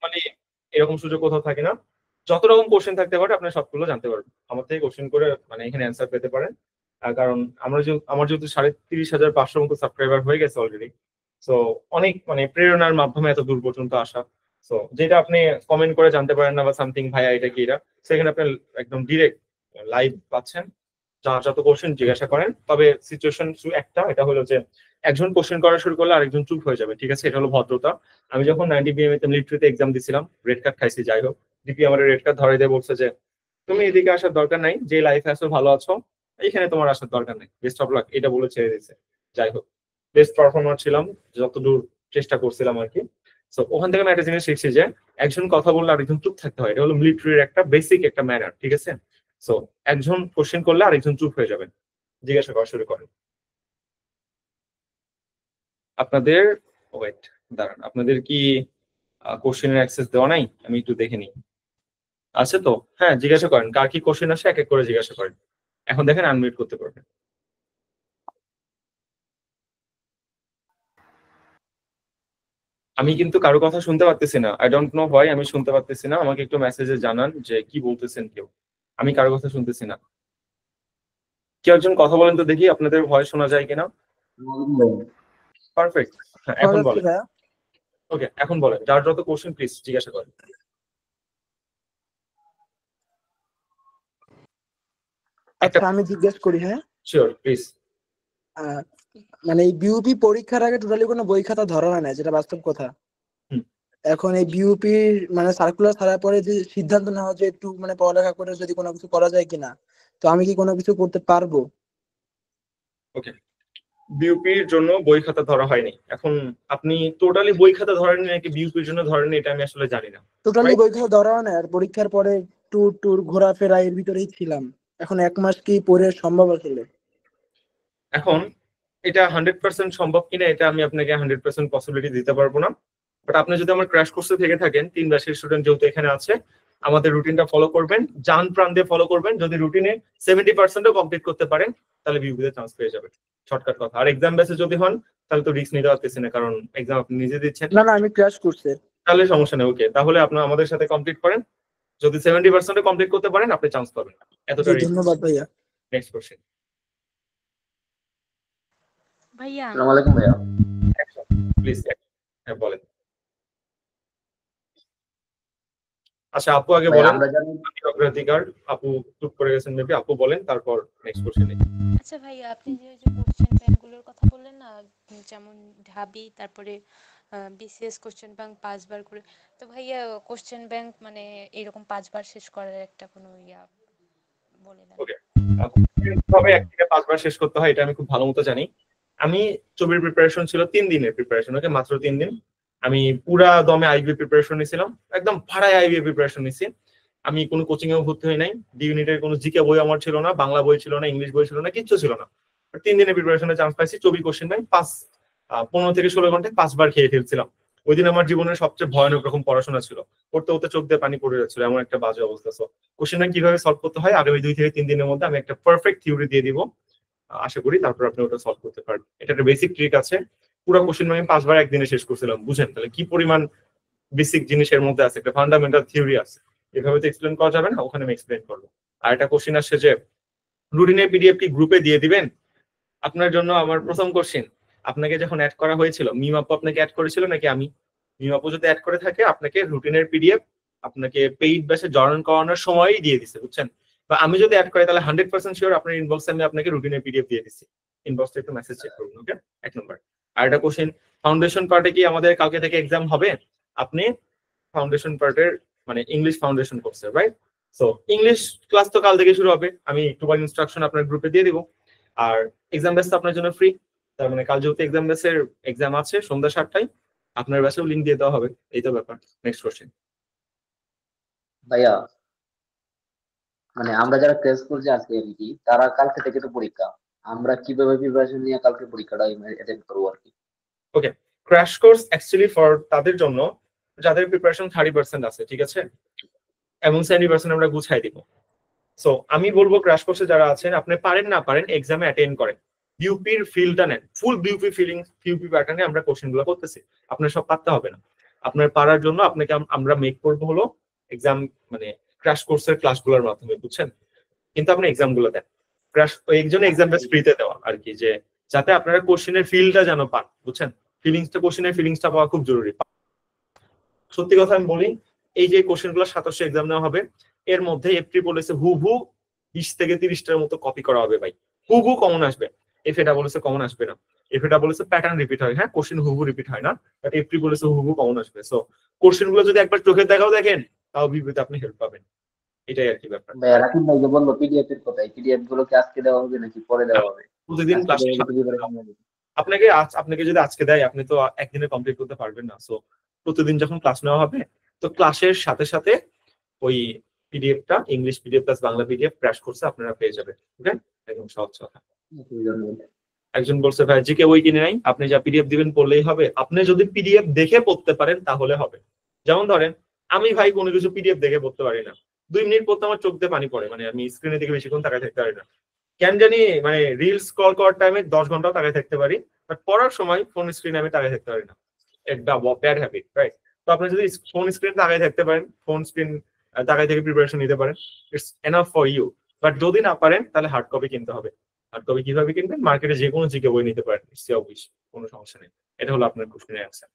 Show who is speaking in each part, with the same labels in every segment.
Speaker 1: Normally এরকম সুযোগ কোথাও থাকে না। যত রকম কোশ্চেন থাকতে পারে আপনি সবগুলো জানতে পারবেন, আমার থেকে কোশ্চেন করে মানে এখানে অ্যান্সার পেতে পারেন। কারণ আমার যেহেতু 33,500 মতো সাবস্ক্রাইবার হয়ে গেছে অলরেডি, তো অনেক মানে প্রেরণার মাধ্যমে এত দূর পর্যন্ত আসা। তো যেটা আপনি কমেন্ট করে জানতে পারেন না বা সামথিং ভাইয়া এটা কি এটা, সেখানে আপনি একদম ডিরেক্ট লাইভ পাচ্ছেন। যত কোশ্চেন জিজ্ঞাসা করেন, তবে সিচুয়েশন শুধু একটা, এটা হলো যে একজন কোশ্চেন করা শুরু করলে আরেকজন চুপ হয়ে যাবে, ঠিক আছে? এটা হলো ভদ্রতা। আমি যখন 90 BM তে মিলিটারিতে এক্সাম দিছিলাম, রেড কার্ড খাইছি, যাই হোক, ডিপি আমার রেড কার্ড ধরে দিয়ে বলছে যে তুমি এদিকে আসার দরকার নাই, যে লাইফে আছো ভালো আছো, এখানে তোমার আসার দরকার নেই, বেস্ট অফ লাক, এটা বলে ছেড়ে দিয়েছে। যাই হোক, বেস্ট পারফর্মার ছিলাম যতদূর চেষ্টা করছিলাম আর কি। তো ওখান থেকে আমি একটা জিনিস শিখছি যে একজন কথা বললে আরেকজন চুপ থাকতে হয়, এটা হলো মিলিটারির একটা বেসিক একটা ম্যানার, ঠিক আছে? সো একজন কোশ্চেন করলে আরেকজন চুপ হয়ে যাবেন, জিজ্ঞাসা করা শুরু করেন। আপনাদের ওয়েট, দাঁড়ান, আপনাদের কি কোশ্চেনের অ্যাক্সেস দেওয়া নাই? আমি একটু দেখে নিই। আছে তো? হ্যাঁ, জিজ্ঞাসা করেন, কার কি কোশ্চেন আসে এক এক করে জিজ্ঞাসা করেন। এখন দেখেন আনমিউট করতে পারবেন। আমি কিন্তু কারো কথা শুনতে পারতেছি না, আই ডোন্ট নো হোয়াই আমি শুনতে পারতেছি না, আমাকে একটু মেসেজে জানান যে কি বলতেছেন কেউ। আমি কারো কথা শুনতেছি না। কেউ একজন কথা বলেন তো দেখি আপনাদের ভয়েস শোনা যায় কিনা। পারফেক্ট। হ্যাঁ,
Speaker 2: শোনা
Speaker 1: এখন
Speaker 2: যাচ্ছে
Speaker 1: বলেন।
Speaker 2: ভাইয়া?
Speaker 1: ওকে, এখন বলেন, যার যত কোশ্চেন প্লিজ জিজ্ঞাসা করেন। একটা,
Speaker 2: আচ্ছা আমি জিজ্ঞেস করি, হ্যাঁ।
Speaker 1: Sure please.
Speaker 2: আহ, মানে এই বিউপি পরীক্ষার আগে টোটালি কোনো বই খাতা ধরা হয় না, যেটা বাস্তব কথা।
Speaker 1: হুম।
Speaker 2: এখন এই বিউপি মানে সার্কুলার ছাড়ার পরে যে সিদ্ধান্ত নেওয়া যে একটু মানে পড়ালেখা করে যদি কোনো কিছু করা যায় কিনা, তো আমি কি কোনো কিছু করতে পারবো?
Speaker 1: ওকে, বিউপির জন্য বই খাতা ধরা হয়নি। এখন আপনি টোটালি বই খাতা ধরেননি নাকি বিউপির জন্য ধরেননি এটা আমি আসলে জানি না।
Speaker 2: Totally
Speaker 1: right?
Speaker 2: বই খাতা ধরা হয় না, আর পরীক্ষার পরে ট্যুর ট্যুর ঘোরাফেরা এর ভিতরেই ছিলাম। এখন 1 মাস কি পড়ে সম্ভব আসলে?
Speaker 1: এখন এটা 100% সম্ভব কিনা এটা আমি আপনাকে 100% পসিবিলিটি দিতে পারবো না। বাট আপনি যদি আমার ক্র্যাশ কোর্সে থেকে থাকেন, 3 ব্যাচের স্টুডেন্ট যেহেতু এখানে আছে, আমাদের রুটিনটা ফলো করবেন, জান প্রাণ দিয়ে ফলো করবেন। যদি রুটিনে 70%ও কমপ্লিট করতে পারেন, তাহলে বিউপিতে চান্স পেয়ে যাবেন। শর্টকাট কথা। আর এক্সাম বেসে যদি হন, তাহলে তো রিস্ক নিতে পারতেছি না, কারণ এক্সাম আপনি নিজে দিচ্ছেন।
Speaker 2: না না, আমি ক্র্যাশ করছি।
Speaker 1: তাহলে সমস্যা নেই, ওকে, তাহলে আপনার আমাদের সাথে কমপ্লিট করেন। যদি 70%ও কমপ্লিট করতে পারেন, আপনি চান্স পাবেন, এতটা
Speaker 2: জি
Speaker 1: রিস্ক।
Speaker 2: ধন্যবাদ ভাইয়া।
Speaker 1: Next question.
Speaker 3: ভাইয়া
Speaker 4: আসসালামু আলাইকুম ভাইয়া।
Speaker 1: প্লিজ। হ্যাঁ, বলেন। আচ্ছা, আপু আগে
Speaker 4: ভাই
Speaker 1: বলেন।
Speaker 4: আমরা জানি
Speaker 1: অগ্রাধিকার, আপু চুপ করে গেছেন মেবি, আপু বলেন, তারপর নেক্সট কোশ্চেন।
Speaker 3: আচ্ছা ভাইয়া, আপনি যে ওই যে কোশ্চেন ব্যাংকগুলোর কথা বললেন না, যেমন ঢাবি, তারপরে বিসিএস কোশ্চেন ব্যাংক 5 বার করে, তো ভাইয়া কোশ্চেন ব্যাংক মানে এরকম 5 বার শেষ করার একটা কোনো ইয়া বলে দেন।
Speaker 1: ওকে, কিভাবে 1 থেকে 5 বার শেষ করতে হয় এটা আমি খুব ভালো মতো জানি। আমি ছবির প্রিপারেশন ছিল 3 দিনের প্রিপারেশন, ওকে, মাত্র 3 দিন। আমি পুরা দমে আইবি প্রিপারেশন নিয়েছিলাম, একদম ভাড়ায় আইবি প্রিপারেশন নিয়েছি। আমি কোনো কোচিং এও ভর্তি হই নাই, ডি ইউনিটের কোনো জিকে বই আমার ছিল না, বাংলা বই ছিল না, ইংলিশ বই ছিল না, কিচ্ছু ছিল না। 3 দিনের প্রিপারেশনে চান্স পাইছি, 24 কোশ্চেন ব্যাংক 15 থেকে 16 ঘন্টায় 5 বার খেয়ে ফেলছিলাম। ওই দিন আমার জীবনের সবচেয়ে ভয়ানক রকম পড়াশোনা ছিল, পড়তে পড়তে চোখ দিয়ে পানি পড়ে যাচ্ছিল, এমন একটা বাজে অবস্থা। কোশ্চেন ব্যাংক কিভাবে সলভ করতে হয় আগামী 2 থেকে 3 দিনের মধ্যে আমি একটা পারফেক্ট থিওরি দিয়ে দিব, আশা করি তারপর আপনি ওটা সলভ করতে পারবেন। এটা একটা বেসিক ট্রিক আছে। পুরো কোশ্চেন ব্যাংক 5 বার একদিনে শেষ করছিলাম, বুঝেন তাহলে কি পরিমাণ বেসিক জিনিসের মধ্যে আছে, একটা ফান্ডামেন্টাল থিওরি আছে। এভাবে তো এক্সপ্লেন করা যাবে না, ওখানে আমি এক্সপ্লেন করবো। আর একটা কোশ্চেন আসছে যে রুটিনের পিডিএফ কি গ্রুপে দিয়ে দিবেন? আপনার জন্য আমার প্রথম কোশ্চেন, আপনাকে যখন অ্যাড করা হয়েছিল, মিম আপু আপনাকে অ্যাড করেছিল নাকি আমি? মিম আপু যদি অ্যাড করে থাকে, আপনাকে রুটিনের পিডিএফ আপনাকে পেইড ব্যাচে জয়েন করানোর সময়ই দিয়ে দিছে, বুঝছেন? বা আমি যদি অ্যাড করি, তাহলে 100% শিওর আপনার ইনবক্সে আমি আপনাকে রুটিনের পিডিএফ দিয়ে দিচ্ছি। ইনবক্সে একটু মেসেজ চেক করুন, ওকে? 1 নম্বর। আর একটা কোশ্চেন, ফাউন্ডেশন পার্টে কি আমাদের কালকে থেকে এক্সাম হবে? আপনি ফাউন্ডেশন পার্টের মানে ইংলিশ ফাউন্ডেশন কোর্সে, রাইট? সো ইংলিশ ক্লাস তো কাল থেকে শুরু হবে, আমি টোটাল ইনস্ট্রাকশন আপনার গ্রুপে দিয়ে দিব। আর এক্সাম ব্যাচ তো আপনার জন্য ফ্রি, তার মানে কাল যেহেতু এক্সাম ব্যাচের এক্সাম আছে সন্ধ্যা 7টায়, আপনার ব্যাচেও লিঙ্ক দিয়ে দেওয়া হবে, এই তো ব্যাপার। Next question.
Speaker 4: ভাইয়া মানে আমরা যারা ক্রেস করছি আজকে আর কি, তারা কালকে থেকে তো পরীক্ষা, আমরা কিভাবে প্রিপারেশন নিয়ে কালকে পরীক্ষাটা অ্যাটেন্ড করবো আর কি?
Speaker 1: ওকে, ক্র্যাশ কোর্স অ্যাকচুয়ালি ফর তাদের জন্য যাদের প্রিপারেশন 30% আছে, ঠিক আছে, এবং 70% আমরা গুছাই দিব। সো আমি বলবো ক্র্যাশ কোর্সে যারা আছেন, আপনি পারেন না পারেন এক্সামে অ্যাটেন্ড করেন, বিউপির ফিলটা নেন, ফুল বিউপি ফিলিং, বিউপি প্যাটার্নে আমরা কোশ্চেন গুলো করতেছি, আপনার সব পারতে হবে না। আপনার পারার জন্য আপনাকে আমরা মেক করবো হলো এক্সাম মানে ক্র্যাশ কোর্সের ক্লাসগুলোর মাধ্যমে, বুঝছেন? কিন্তু আপনি এক্সাম গুলো দেন ক্র্যাশ, ওই একজন এক্সাম বেস ফ্রিতে দেওয়া আর কি, যে যাতে আপনারা কোশ্চেনের ফিলটা যেন পান, বুঝছেন? কোশ্চেনের ফিলিংসটা পাওয়া খুব জরুরি। সত্যি কথা আমি বলি, এই যে কোশ্চেন গুলো 2700 এক্সাম নেওয়া হবে, এর মধ্যে এফটি বলেছে হুবহু 20 থেকে 30টার মতো কপি করা হবে ভাই, হুবহু কমন আসবে। এফএটা বলেছে কমন আসবে না, এফএটা বলেছে প্যাটার্ন রিপিট হয়, হ্যাঁ কোশ্চেন হুবহু রিপিট হয় না, বাট এফটি বলেছে হুবহু কমন আসবে। সো কোশ্চেন গুলো যদি একবার চোখের দেখাও দেখেন, তাও বিবৃতি আপনি হেল্প পাবেন, এটাই আর কি ব্যাপার।
Speaker 4: ভাই রাকিব ভাই যে বললো পিডিএফ এর কথা, পিডিএফ গুলো কি আজকে দেওয়া হবে নাকি পরে দেওয়া হবে?
Speaker 1: প্রতিদিন
Speaker 4: আজকে
Speaker 1: ক্লাস
Speaker 4: দেওয়া হবে তো preparation হবে।
Speaker 1: আপনাকে যদি আজকে দেয়, আপনি তো একদিনে কমপ্লিট করতে পারবেন না। সো প্রতিদিন যখন ক্লাস নেওয়া হবে, তো ক্লাসের সাথে সাথে ওই পিডিএফটা, English PDF plus Bangla PDF crash কোর্সে আপনারা পেয়ে যাবেন। ওকে, একদম সহজ কথা। একজন বলছে ভাই জিকে বই কিনে নাই, আপনি যা পিডিএফ দিবেন পড়লেই হবে। আপনি যদি পিডিএফ দেখে পড়তে পারেন তাহলে হবে। যেমন ধরেন আমি ভাই কোনো কিছু পিডিএফ দেখে পড়তে পারি না, 2 মিনিট পড়তে আমার চোখ দিয়ে পানি পড়ে, মানে আমি স্ক্রিনের দিকে বেশিক্ষণ তাকায় থাকতে পারি না। কেন জানি মানে রিলস স্ক্রল করার টাইমে 10 ঘন্টাও তাকায় থাকতে পারি, বাট পড়ার সময় ফোন স্ক্রিনে আমি তাকায় থাকতে পারি না। একটা ব্যাড হ্যাবিট, রাইট? তো আপনি যদি ফোন স্ক্রিন তাকায় থাকতে পারেন, ফোন স্ক্রিন তাকায় থেকে প্রিপারেশন নিতে পারেন, it's enough for you. But যদি না পারেন তাহলে হার্ড কপি কিনতে হবে। হার্ড কপি কিভাবে কিনবেন? মার্কেটে যে কোনো জিকে বই নিতে পারেন, ইটস ইওর উইশ, কোনো সমস্যা নেই। এটা হলো আপনার কোশ্চেনের অ্যান্সার।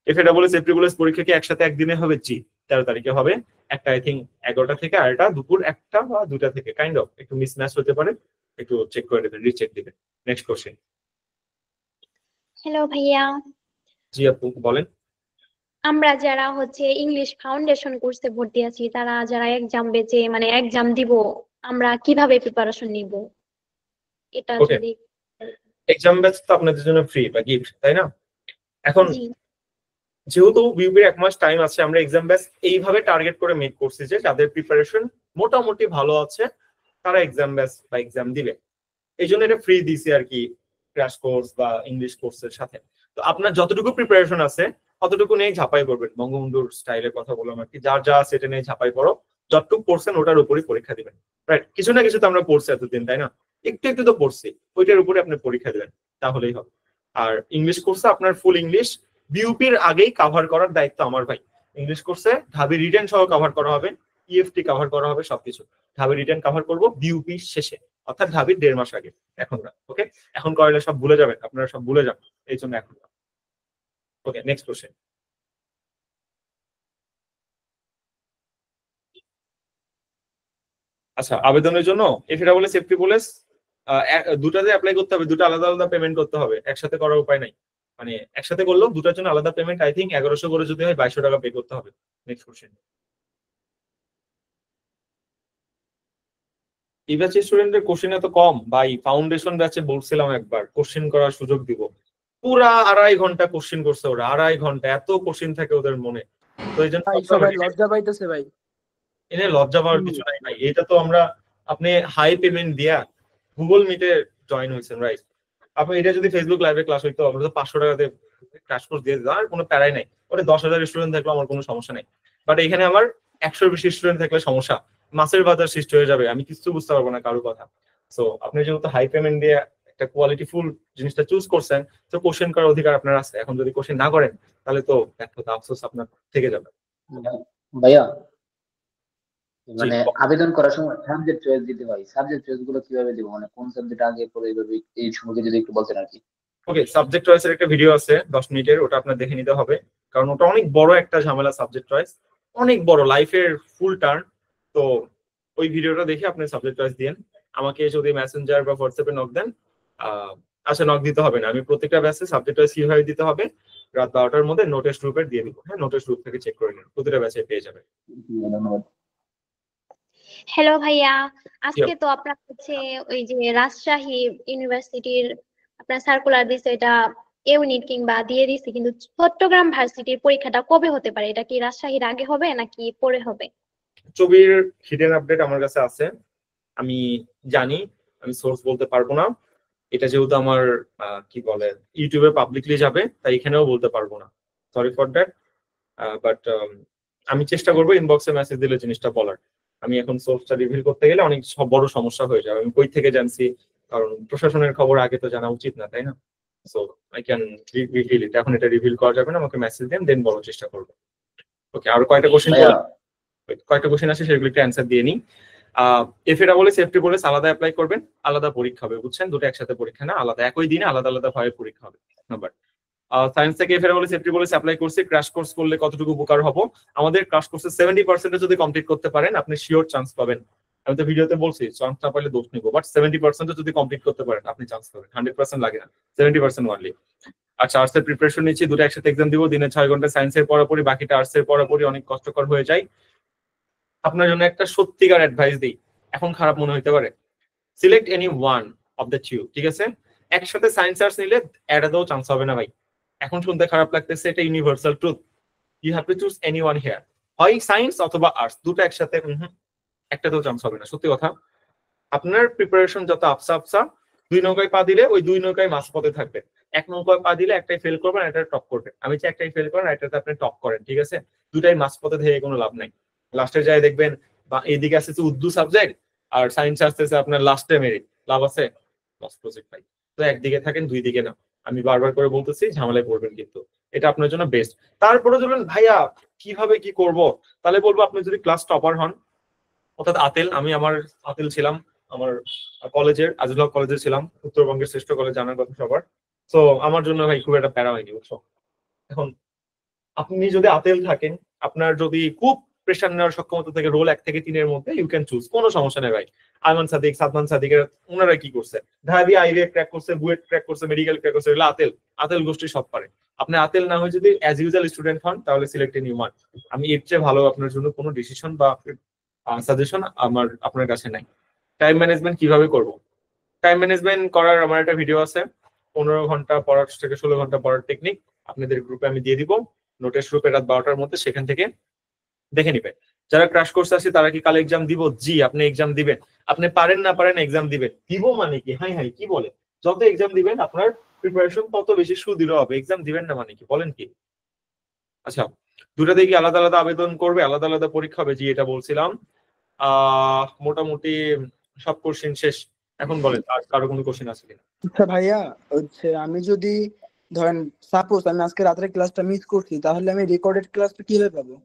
Speaker 1: এটা বলে এপ্রিল পরীক্ষা কি একসাথে একদিনে হবে? জি, 13 তারিখে হবে। একটা আই থিঙ্ক 11টা থেকে, আর এটা দুপুর 1টা বা 2টা থেকে, কাইন্ড অফ একটু মিসম্যাচ হতে পারে, একটু চেক করে দেবেন, রিচেক দিবেন। Next question.
Speaker 5: হ্যালো ভাইয়া,
Speaker 1: জি আপু বলেন।
Speaker 5: আমরা যারা হচ্ছে ইংলিশ ফাউন্ডেশন কোর্সে ভর্তি আছি, তারা যারা এক্সাম বেচে মানে এক্সাম দিব, আমরা কিভাবে প্রিপারেশন নিব এটা
Speaker 1: ওকে,
Speaker 5: যদি।
Speaker 1: এক্সাম ব্যাচ তো আপনাদের জন্য ফ্রি বা গিফট, তাই না? এখন
Speaker 5: জি
Speaker 1: যেহেতু বিউপির 1 মাস টাইম আছে, আমরা এক্সাম ব্যাচ এইভাবে টার্গেট করে মেক করছি যে যাদের প্রিপারেশন মোটামুটি ভালো আছে তারা এক্সাম ব্যাচ বা এক্সাম দিবে। এই জন্য এটা ফ্রি দিছি আর কি, ক্র্যাশ কোর্স বা ইংলিশ কোর্সের সাথে। তো আপনার যতটুকু প্রিপারেশন আছে ততটুকু নিয়ে ঝাঁপাই করবেন, বঙ্গবন্ধুর স্টাইলের কথা বললাম আর কি, যার যা আছে এটা নিয়ে ঝাঁপাই করো, যতটুকু পড়ছেন ওটার উপরই পরীক্ষা দিবেন। রাইট, কিছু না কিছু তো আমরা পড়ছি এতদিন, তাই না? একটু একটু তো পড়ছি, ওইটার উপরে আপনি পরীক্ষা দিবেন, তাহলেই হবে। আর ইংলিশ কোর্সে আপনার ফুল ইংলিশ বিউপির আগেই কাভার করার দায়িত্ব আমার ভাই। ইংলিশ কোর্সে ঢাবি রিটেন সহ কাভার করা হবে, ইএফটি কাভার করা হবে, সবকিছু। ঢাবি রিটেন কাভার করব বিউপি শেষে, অর্থাৎ ঢাবির 1.5 মাস আগে। এখন না, ওকে? এখন করলে সব ভুলে যাবেন, আপনারা সব ভুলে যান, এই জন্য এখন না। ওকে, নেক্সট কোশ্চেন। আচ্ছা, আবেদনের জন্য এফিডা বলে সেফটি পুলিশ দুটাতে অ্যাপ্লাই করতে হবে, দুটো আলাদা আলাদা পেমেন্ট করতে হবে, একসাথে করার উপায় নাই। মানে একসাথে করলেও দুটার জন্য আলাদা পেমেন্ট, আই থিঙ্ক 1100 করে যদি হয় 2200 টাকা পে করতে হবে। Next question. এই ব্যাচে স্টুডেন্টের কোশ্চেন এত কম ভাই, ফাউন্ডেশন ব্যাচে বলছিলাম একবার কোশ্চেন করার সুযোগ দিব, পুরা 2.5 ঘন্টা কোশ্চেন করছে ওরা, 2.5 ঘন্টা, এত কোশ্চেন থাকে ওদের মনে। তো এই জন্য
Speaker 2: ভাই সবাই লজ্জা পাইতেছে ভাই।
Speaker 1: এনে লজ্জা পাওয়ার কিছু নাই ভাই, এটা তো আমরা, আপনি হাই পেমেন্ট দিয়া গুগল মিটে জয়েন হয়েছেন, রাইট? আপনি এটা যদি ফেসবুক লাইভে ক্লাস হইতো, আমরা তো 500 টাকাতে ক্লাস কোর্স দিয়ে দিতাম, আর কোনো প্যারাই নাই। ওটা 10,000 স্টুডেন্ট থাকলে আমার কোনো সমস্যা নেই, বাট এখানে আমার 100 বেশি স্টুডেন্ট থাকলে সমস্যা, মাছের বাজার সৃষ্টি হয়ে যাবে, আমি কিছু বুঝতে পারবো না কারোর কথা। সো আপনি যেহেতু হাই পেমেন্ট দিয়ে একটা কোয়ালিটি ফুল জিনিসটা চুজ করছেন, তো কোশ্চেন করার অধিকার আপনার আছে। এখন যদি কোশ্চেন না করেন তাহলে তো ব্যর্থতা, আফসোস আপনার থেকে যাবে।
Speaker 4: ভাইয়া
Speaker 1: জি,
Speaker 4: মানে আবেদন করার সময় সাবজেক্ট চয়েস দিতে হয়, সাবজেক্ট চয়েস গুলো কিভাবে দিব, মানে কোন সাবজেক্ট আগে পরে এইভাবে এই সম্পর্কে যদি একটু বলতেন আর কি।
Speaker 1: ওকে, সাবজেক্ট চয়েসের একটা ভিডিও আছে 10 মিনিটের, ওটা আপনার দেখে নিতে হবে, কারণ ওটা অনেক বড় একটা ঝামেলা। সাবজেক্ট চয়েস অনেক বড়, লাইফের ফুল টার্ন। তো ওই ভিডিওটা দেখে আপনি সাবজেক্ট চয়েস দিন। আমাকে যদি মেসেঞ্জার বা হোয়াটসঅ্যাপে নক দেন, আচ্ছা নক দিতে হবে না, আমি প্রত্যেকটা ব্যাচে সাবজেক্ট চয়েস কিভাবে দিতে হবে রাত 12টার মধ্যে নোটিশ গ্রুপের দিয়ে দিব। হ্যাঁ, নোটিশ গ্রুপ থেকে চেক করে নিন, প্রতিটা ব্যাচে পেয়ে যাবে।
Speaker 4: ধন্যবাদ।
Speaker 5: হ্যালো ভাইয়া,
Speaker 1: জি
Speaker 5: আজকে
Speaker 1: আপু।
Speaker 5: তো আপনার হচ্ছে ওই যে রাজশাহী ইউনিভার্সিটির আপনার সার্কুলার দিছে, এটা ইউনিট কিংবা দিয়ে দিছে, কিন্তু চট্টগ্রাম ভার্সিটির পরীক্ষাটা কবে হতে পারে? এটা কি রাজশাহীর আগে হবে নাকি পরে হবে?
Speaker 1: ছবির হিডেন আপডেট আমার কাছে আছে, আমি জানি, আমি সোর্স বলতে পারবো না। এটা যেহেতু আমার কি বলে ইউটিউবে পাবলিকলি যাবে, তাই এখানেও বলতে পারবো না, সরি ফর দ্যাট। বাট আমি চেষ্টা করবো ইনবক্সে মেসেজ দিলে জিনিসটা বলার। আমি এখন সোর্সটা রিভিল করতে গেলে অনেক বড় সমস্যা হয়ে যাবে, আমি কই থেকে জানছি, কারণ প্রশাসনের খবর আগে তো জানা উচিত না, তাই না? সো আই ক্যান রিভিল ইট। এখন এটা রিভিল করা যাবে না, আমাকে মেসেজ দেন, দেন বলার চেষ্টা করবো। ওকে, আর কয়টা কোশ্চেন
Speaker 4: ভাইয়া
Speaker 1: কয়টা কোশ্চেন আছে সেগুলো একটু অ্যান্সার দিয়ে নিই। এফএটা বলে সেফটি বলে আলাদা অ্যাপ্লাই করবেন, আলাদা পরীক্ষা হবে, বুঝছেন? দুটো একসাথে পরীক্ষা না, আলাদা একই দিনে আলাদা আলাদা ভাবে পরীক্ষা হবে। নাম্বার সায়েন্স থেকে এফএরা বলে সেফটি বলে অ্যাপ্লাই করছি। ক্র্যাশ কোর্স করলে কতটুকু উপকার হবো? আমাদের ক্র্যাশ কোর্সে 70% যদি কমপ্লিট করতে পারেন আপনি শিওর চান্স পাবেন। আমি তো ভিডিওতে বলছি চান্স না পাইলে দোষ নিবো, বাট 70% যদি কমপ্লিট করতে পারেন আপনি চান্স পাবেন। 100% লাগে না, 70% ওনলি। আচ্ছা, আর্টস এর প্রিপারেশন নিচ্ছি, দুটো একসাথে এক্সাম দিব, দিনে 6 ঘন্টা সায়েন্সের পড়াপড়ি, বাকিটা আর্টস এর পড়াপড়ি, অনেক কষ্টকর হয়ে যায়। আপনার জন্য একটা সত্যিকার অ্যাডভাইস দিই, এখন খারাপ মনে হতে পারে, select any one of the two, ঠিক আছে? একসাথে সায়েন্স আর্টস নিলে এটাতেও চান্স হবে না ভাই। এখন শুনতে খারাপ লাগতেছে, এটা universal truth. You have to choose any one here, হয় সায়েন্স অথবা আর্টস, দুটো একসাথে একটাতেও চান্স হবে না, সত্যি কথা। আপনার প্রিপারেশন যত আফসা আফসা, দুই নৌকায় পা দিলে ওই দুই নৌকায় মাঝপথে থাকবে। এক নৌকায় পা দিলে একটাই ফেল করবেন, একটা টপ করবেন। আমি চাই একটাই ফেল করেন, এটাতে আপনি টপ করেন, ঠিক আছে? দুটাই মাঝপথে থেকে কোনো লাভ নাই। লাস্টে যাই দেখবেন বা এইদিকে আসতেছে উর্দু সাবজেক্ট আর সায়েন্স আসতেছে আপনার লাস্টে মেরিট, লাভ আছে? লস প্রজেক্ট পাই। তো একদিকে থাকেন, দুই দিকে না। আমি বারবার করে বলতেছি, ঝামেলায় পড়বেন কিন্তু, এটা আপনার জন্য বেস্ট। তারপরে বলবেন ভাইয়া কিভাবে কি করব, তাহলে বলবো আপনি যদি ক্লাস টপার হন, অর্থাৎ আতেল, আমি আমার আতেল ছিলাম আমার কলেজের, আজিজ হক কলেজে ছিলাম, উত্তরবঙ্গের শ্রেষ্ঠ কলেজ, জানার কথা সবার। তো আমার জন্য ভাই খুব একটা প্যারা হয়নি, বুঝছো? এখন আপনি যদি আতেল থাকেন, আপনার যদি খুব প্রেশার নেওয়ার সক্ষমতা থেকে রোল 1 থেকে 3 এর মধ্যে ইউ ক্যান চুজ, কোনো সমস্যা নেই ভাই। আয়মান সাদিক, সাদমান সাদিকের ওনারা কি করছে, ঢাবি আইবিএ ক্র্যাক করছে, বুয়েট ক্র্যাক করছে, মেডিকেল ক্র্যাক করছে, এগুলো আতেল, আতেল গোষ্ঠী সব পারে। আপনি আতেল না হয়ে যদি অ্যাজ ইউজুয়াল স্টুডেন্ট হন, তাহলে সিলেক্ট এনি ওয়ান। আমি এর চেয়ে ভালো আপনার জন্য কোনো ডিসিশন বা সাজেশন আপনার কাছে নাই। টাইম ম্যানেজমেন্ট কিভাবে করব? টাইম ম্যানেজমেন্ট করার আমার একটা ভিডিও আছে, 15 ঘন্টা পড়ার থেকে 16 ঘন্টা পড়ার টেকনিক, আপনাদের গ্রুপে আমি দিয়ে দিব, নোটের গ্রুপে রাত 12টার মধ্যে, সেখান থেকে দেখে নিবেন। যারা ক্র্যাশ কোর্স আছে তারা কি কাল এক্সাম দিব? জি, আপনি এক্সাম দিবেন। আপনি পারেন না পারেন এক্সাম দিবেন। দিব মানে কি? হাই হাই কি বলে? যত এক্সাম দিবেন আপনার প্রিপারেশন তত বেশি সুদৃঢ় হবে। এক্সাম দিবেন না মানে কি? বলেন কি? আচ্ছা, দুটাতে কি আলাদা আলাদা আবেদন করবে, আলাদা আলাদা পরীক্ষা হবে? জি, এটা বলছিলাম। মোটামুটি সব কোশ্চেন শেষ। এখন বলেন আর কারো কোনো কোশ্চেন আছে কিনা?
Speaker 2: আচ্ছা ভাইয়া, হচ্ছে আমি যদি ধরেন সাপোজ আমি আজকে রাতের ক্লাসটা মিস করছি, তাহলে আমি রেকর্ডেড ক্লাসটা কিভাবে পাবো?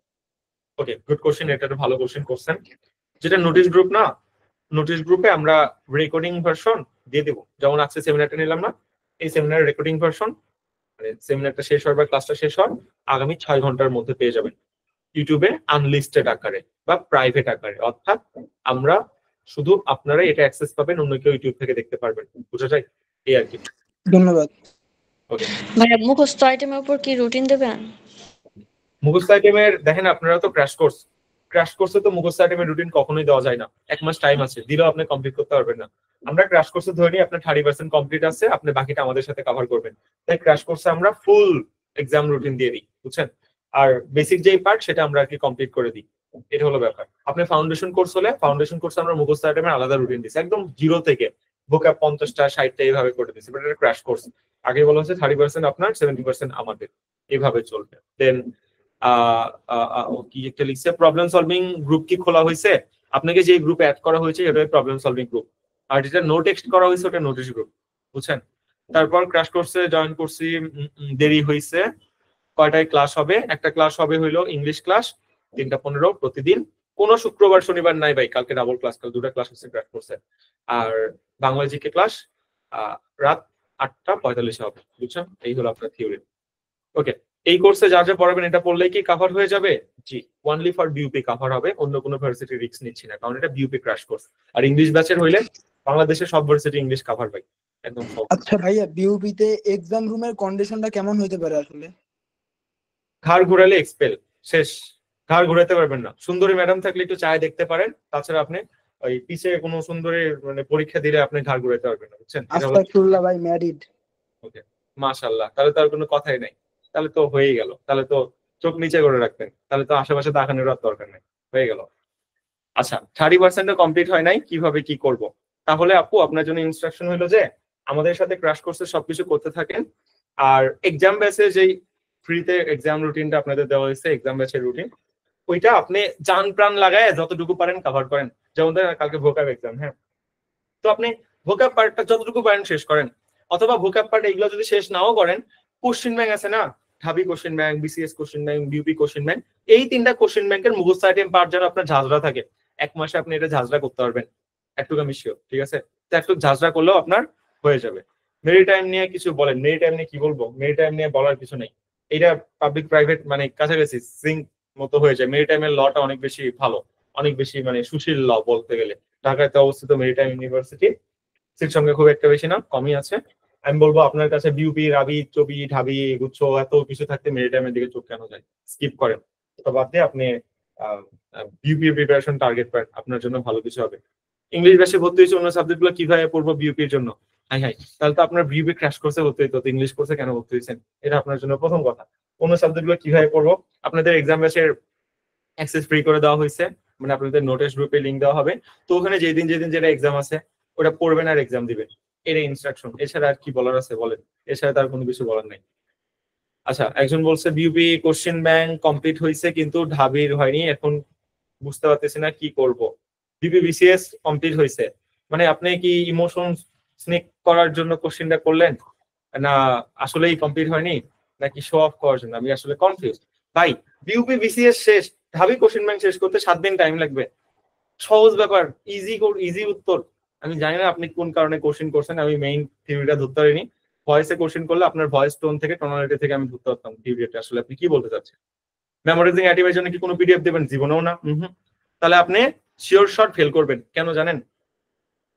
Speaker 1: ওকে, গুড কোশ্চেন, এটা একটা ভালো কোশ্চেন করছেন। যেটা নোটিশ গ্রুপ না, নোটিশ গ্রুপে আমরা রেকর্ডিং ভার্সন দিয়ে দেবো। যেমন আজকে সেমিনারটা নিলাম না, এই সেমিনারের রেকর্ডিং ভার্সন, মানে সেমিনারটা শেষ হয় বা ক্লাসটা শেষ হয় আগামী 6 ঘন্টার মধ্যে পেয়ে যাবেন ইউটিউবে আনলিস্টেড আকারে বা প্রাইভেট আকারে। অর্থাৎ আমরা শুধু আপনারা এটা অ্যাক্সেস পাবেন, অন্য কেউ ইউটিউব থেকে দেখতে পারবেন। বুঝা যায়? এই আর কি।
Speaker 2: ধন্যবাদ।
Speaker 1: ওকে,
Speaker 3: ভাইয়া মুখস্থ আইটেমের উপর কি রুটিন দেবেন?
Speaker 1: মুখস্থ আইটেমের দেখেন, আপনারা তো ক্র্যাশ কোর্সে তো মুখস্থ আইটেমের রুটিন কখনোই দেওয়া যায় না। 1 মাস টাইম আছে, দিলেও আপনি কমপ্লিট করতে পারবেন না। আমরা ক্র্যাশ কোর্সে ধরে নিই আপনার 30% কমপ্লিট আছে, আপনি বাকিটা আমাদের সাথে কভার করবেন। তাই ক্র্যাশ কোর্সে আমরা ফুল এক্সাম রুটিন দিয়ে দিই, বুঝছেন? আর বেসিক যেই পার্ট সেটা আমরা আর কি কমপ্লিট করে দিই। এটা হলো ব্যাপার। আপনি ফাউন্ডেশন কোর্স হলে ফাউন্ডেশন কোর্সে আমরা মুখস্থ আইটেমের আলাদা রুটিন দিচ্ছি, একদম জিরো থেকে ভোকাব 50টা 60টা এইভাবে করে দিচ্ছি। বাট এটা ক্র্যাশ কোর্স, আগে বলা হচ্ছে 30% আপনার, 70% আমাদের, এইভাবে চলবে। দেন কি একটা লিখছে, প্রবলেম সলভিং গ্রুপ কি খোলা হয়েছে? আপনাকে যে গ্রুপে অ্যাড করা হয়েছে এটা প্রবলেম সলভিং গ্রুপ, আর যেটা নো টেক্সট করা হয়েছে ওটা নোটিশ গ্রুপ, বুঝছেন? তারপর ক্র্যাশ কোর্সে জয়েন করছি, দেরি হয়েছে। কয়টায় ক্লাস হবে? একটা ক্লাস হবে হইলো ইংলিশ ক্লাস 3:15 প্রতিদিন, কোনো শুক্রবার শনিবার নাই ভাই, কালকে ডাবল ক্লাস, কাল দুটা ক্লাস হচ্ছে ক্র্যাশ কোর্সে। আর বাংলা জিকে ক্লাস রাত 8:45 হবে, বুঝছেন? এই হলো আপনার থিওরি। ওকে, এই কোর্সে যা যা পড়াবেন এটা পড়লেই কি কভার হয়ে যাবে? জি, ওনলি ফর বিউপি কভার হবে, অন্য কোনো ভার্সিটি রিস্ক নিচ্ছি না, কারণ এটা বিউপি ক্র্যাশ কোর্স। আর ইংলিশ ব্যাচের হইলে বাংলাদেশের সব ভার্সিটি ইংলিশ কভার ভাই, একদম সব।
Speaker 2: আচ্ছা ভাইয়া, বিউপিতে এক্সাম রুমের কন্ডিশনটা কেমন হতে পারে আসলে?
Speaker 1: ঘাড় ঘুরালে এক্সপেল, শেষ। ঘাড় ঘুরাতে পারবেন না। সুন্দরী ম্যাডাম থাকলে একটু চায় দেখতে পারেন, তাছাড়া আপনি ওই পিছে কোনো সুন্দরী মানে পরীক্ষা দিলে আপনি ঘাড় ঘুরাতে পারবেন না, বুঝছেন?
Speaker 2: আস্তাগফিরুল্লাহ ভাই, ম্যারিড।
Speaker 1: ওকে, মাশাআল্লাহ, তাহলে তো আর কোনো কথাই নাই, তাহলে তো হয়েই গেল। তাহলে তো চোখ নিচে করে রাখবেন, তাহলে তো আশেপাশে তাকানোর আর দরকার নেই, হয়ে গেল। আচ্ছা, 30% কমপ্লিট হয় নাই, কিভাবে কি করব? তাহলে আপু আপনার জন্য ইনস্ট্রাকশন হলো যে আমাদের সাথে ক্র্যাশ কোর্সে সবকিছু করতে থাকেন। আর এক্সাম ব্যাচে যেই ফ্রিতে এক্সাম রুটিনটা আপনাদের দেওয়া হয়েছে, এক্সাম ব্যাচের রুটিন, ওইটা আপনি জান প্রাণ লাগায় যতটুকু পারেন কভার করেন। যেমন ধরেন কালকে ভোকাব এক্সাম, হ্যাঁ, তো আপনি ভোকাব পার্টটা যতটুকু পারেন শেষ করেন। অথবা ভোকাব পার্ট এগুলো যদি শেষ নাও করেন, কোশ্চেন ব্যাংক আছে না, ঢাবি question bank, BCS question bank, BUP question bank, এই 3টা কোশ্চেন ব্যাংকের মুখস্থ আইটেম পার্ট যারা আপনার ঝাঁঝরা থাকে, 1 মাসে আপনি এটা ঝাঁঝরা করতে পারবেন, একটু আমি শিওর। ঠিক আছে, তো একটু ঝাঁঝরা করলেও আপনার হয়ে যাবে। মেরিটাইম নিয়ে কিছু বলেন, মেরিটাইম নিয়ে কি বলবো, মেরিটাইম নিয়ে বলার কিছু নেই, এটা পাবলিক প্রাইভেট মানে কাছাকাছি সিঙ্ক মতো হয়ে যায়। মেরিটাইমের লটা অনেক বেশি ভালো, অনেক বেশি মানে সুশীল ল বলতে গেলে। ঢাকাতে অবস্থিত মেরিটাইম ইউনিভার্সিটি, সিট সংখ্যা খুব একটা বেশি না, কমই আছে। আমি বলবো আপনার কাছে বিউপি, রাবি, চবি, ঢাবি, গুচ্ছ এত কিছু থাকতে মেরিটাইমের দিকে চোখ কেন যায়, স্কিপ করেন। তো বাদ দিয়ে আপনি বিউপি প্রিপারেশন টার্গেট করেন, আপনার জন্য ভালো কিছু হবে। ইংলিশ বেশি ভর্তি হয়েছে, অন্য সাবজেক্ট গুলো কিভাবে পড়বো বিউপির জন্য, হাই হাই, তাহলে তো আপনার বিউপি ক্র্যাশ কোর্সে ভর্তি হতো, ইংলিশ কোর্সে কেন ভর্তি হয়েছেন, এটা আপনার জন্য প্রথম কথা। অন্য সাবজেক্ট গুলো কিভাবে পড়বো, আপনাদের এক্সাম ব্যাচের অ্যাক্সেস ফ্রি করে দেওয়া হয়েছে, মানে আপনাদের নোটিশ গ্রুপে লিঙ্ক দেওয়া হবে, তো ওখানে যেদিন যেটা এক্সাম আছে ওটা পড়বেন আর এক্সাম দিবেন, এটা ইনস্ট্রাকশন। এছাড়া আর কি বলার আছে বলেন, এছাড়া তার কোনো কিছু বলার নাই। আচ্ছা, একজন বলছে বিউপি কোশ্চেন ব্যাংক কমপ্লিট হয়েছে কিন্তু ঢাবির হয়নি, এখন বুঝতে পারতেছি না কি করব। বিউপি বিসিএস কমপ্লিট হয়েছে, মানে আপনি কি ইমোশন স্নেক করার জন্য কোশ্চেনটা করলেন, না আসলেই কমপ্লিট হয়নি, নাকি শো অফ করার জন্য? আমি আসলে কনফিউজ ভাই। বিউপি বিসিএস শেষ, ঢাবি কোশ্চেন ব্যাংক শেষ করতে 7 দিন টাইম লাগবে, সহজ ব্যাপার, ইজি উত্তর। আমি জানি না আপনি কোন কারণে কোশ্চেন করছেন, আমি মেইন থিওরিটা ধরতে পারিনি। ভয়েসে কোশ্চেন করলে আপনার ভয়েস টোন থেকে, টোনালিটি থেকে আমি ধরতে পারতাম থিওরিটা আসলে আপনি কি বলতে চাচ্ছেন। মেমোরাইজিং অ্যাক্টিভের জন্য কি কোনো পিডিএফ দেবেন? জীবনেও না। তাহলে আপনি শিওর শট ফেল করবেন। কেন জানেন?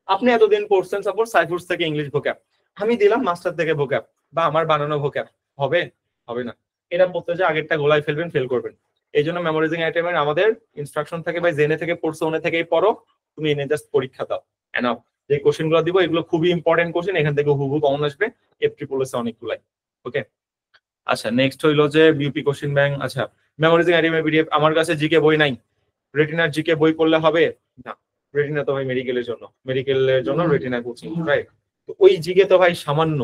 Speaker 1: আপনি এতদিন পড়ছেন সাপোজ সাইফুরস থেকে ইংলিশ ভোক্যাব, আমি দিলাম মাস্টার থেকে ভোক্যাব বা আমার বানানো ভোক্যাব, হবে? হবে না। এটা পড়তে যে আগেরটা গোলায় ফেলবেন, ফেল করবেন। এই জন্য মেমোরাইজিং আইটেমের আমাদের ইনস্ট্রাকশন থাকে ভাই, জেনে থেকে পড়ছো, ওনে থেকেই পড়ো, তুমি এনে জাস্ট পরীক্ষা দাও, এনাফ। যে কোশ্চেন গুলো দিব এগুলো খুবই ইম্পর্টেন্ট কোশ্চেন, এখান থেকে হুবহু কমন আসবে, এফট্রিপল-এস অনেকগুলাই। ওকে, আচ্ছা নেক্সট হইলো যে বিউপি কোশ্চেন ব্যাংক। আচ্ছা, মেমোরাইজিং আইটেমের পিডিএফ, আমার কাছে জিকে বই নাই, রেটিনার জিকে বই পড়লে হবে না, রেটিনা তো ভাই মেডিকেলের জন্য রেটিনা কোচিং, রাইট? তো ওই জিকে তো ভাই সামান্য,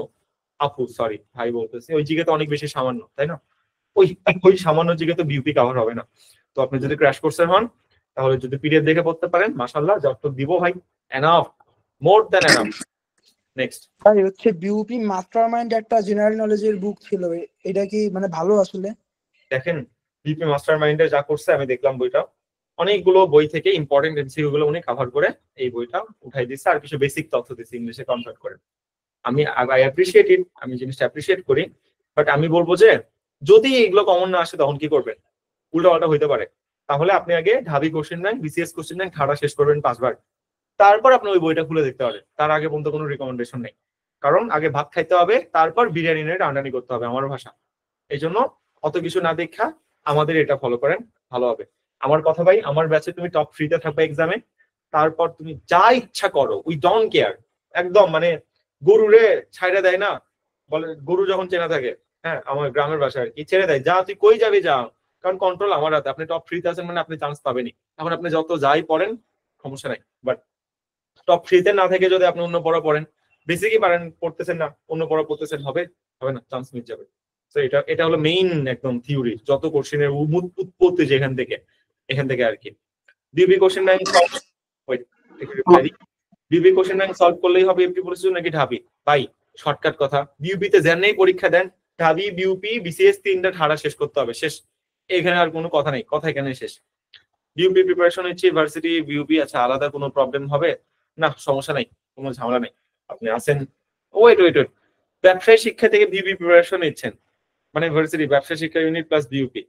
Speaker 1: আপু সরি ভাই বলতেছি, ওই জিকে তো অনেক বেশি সামান্য, তাই না? ওই সামান্য জিকে তো বিউপি কভার হবে না। তো আপনি যদি ক্র্যাশ কোর্সের হন, তাহলে যদি পিডিএফ দেখে পড়তে পারেন, মাশাআল্লাহ, যতটুকু দিব ভাই enough, more than enough. Next
Speaker 2: ভাই হচ্ছে বিউপি মাস্টারমাইন্ড একটা জেনারেল নলেজের বুক ছিল, এটা কি মানে ভালো আসলে?
Speaker 1: দেখেন, বিউপি মাস্টার মাইন্ডে যা করছে আমি দেখলাম বইটা, অনেকগুলো বই থেকে ইম্পর্টেন্ট এমসিকিউ গুলো উনি কভার করে এই বইটা উঠাই দিচ্ছে, আর কিছু বেসিক তথ্য দিচ্ছে ইংলিশে কনভার্ট করে। আমি আই অ্যাপ্রিশিয়েট ইট, আমি জিনিসটা অ্যাপ্রিশিয়েট করি, বাট আমি বলবো যে যদি এগুলো কমন না আসে তখন কি করবেন? উল্টা পাল্টা হইতে পারে। তাহলে আপনি আগে Dhabi question bank, BCS question bank ঠাড়া শেষ করবেন 5 বার, তারপর আপনি ওই বইটা খুলে দেখতে পারেন। তার আগে পর্যন্ত কোনো রিকমেন্ডেশন নেই, কারণ আগে ভাত খাইতে হবে, তারপর বিরিয়ানি নিয়ে টানাটানি করতে হবে, আমার ভাষা। এই জন্য অত কিছু না দেখা আমাদের এটা ফলো করেন, ভালো হবে। আমার কথা ভাই, আমার ব্যাচে তুমি টপ 3-তে থাকবে এক্সামে, তারপর তুমি যা ইচ্ছা করো, উই ডোন্ট কেয়ার। একদম মানে গরুরে ছাইড়া দেয় না, বলে গরু যখন চেনা থাকে, হ্যাঁ আমার গ্রামের ভাষা আর কি, ছেড়ে দেয়, যা তুই কই যাবি যা, কারণ কন্ট্রোল আমার হাতে। আপনি টপ 3-তে আছেন মানে আপনি চান্স পাবেনই, এখন আপনি যত যাই পড়েন সমস্যা নাই, বাট টপ 3-তে না থেকে যদি আপনি অন্য পড়া পড়েন, বেসিকই পারেন, পড়তেছেন না, অন্য পড়া পড়তেছেন, হবে হবে না, চান্স মিস যাবে। তো এটা হলো মেইন একদম থিওরি, যত কোশ্চেনের উৎপত্তি যেখান থেকে, এখান থেকে আর কি। বিবি কোশ্চেন ব্যাংক সলভ, ওয়েট একটু রিপ্লাই দিই। বিবি কোশ্চেন ব্যাংক সলভ করলেই হবে এফটি পরিস্থিতি নাকি ঢাবি? ভাই শর্টকাট কথা, বিউপিতে যেন পরীক্ষা দেন, ঢাবি, বিউপি, বিসিএস 3টা ঠাড়া শেষ করতে হবে, শেষ। এখানে আর কোনো কথা নেই, কথা এখানে শেষ। বিউপি প্রিপারেশন হচ্ছে ভার্সিটি, বিউপি আচ্ছা আলাদা কোনো প্রবলেম হবে না, সমস্যা নাই, কোনো ঝামেলা নেই। আপনি আছেন, ওয়েট, ব্যবসায় শিক্ষা থেকে বিউপি প্রিপারেশন নিচ্ছেন, মানে ভার্সিটি ব্যবসায় শিক্ষা ইউনিট প্লাস বিউপি,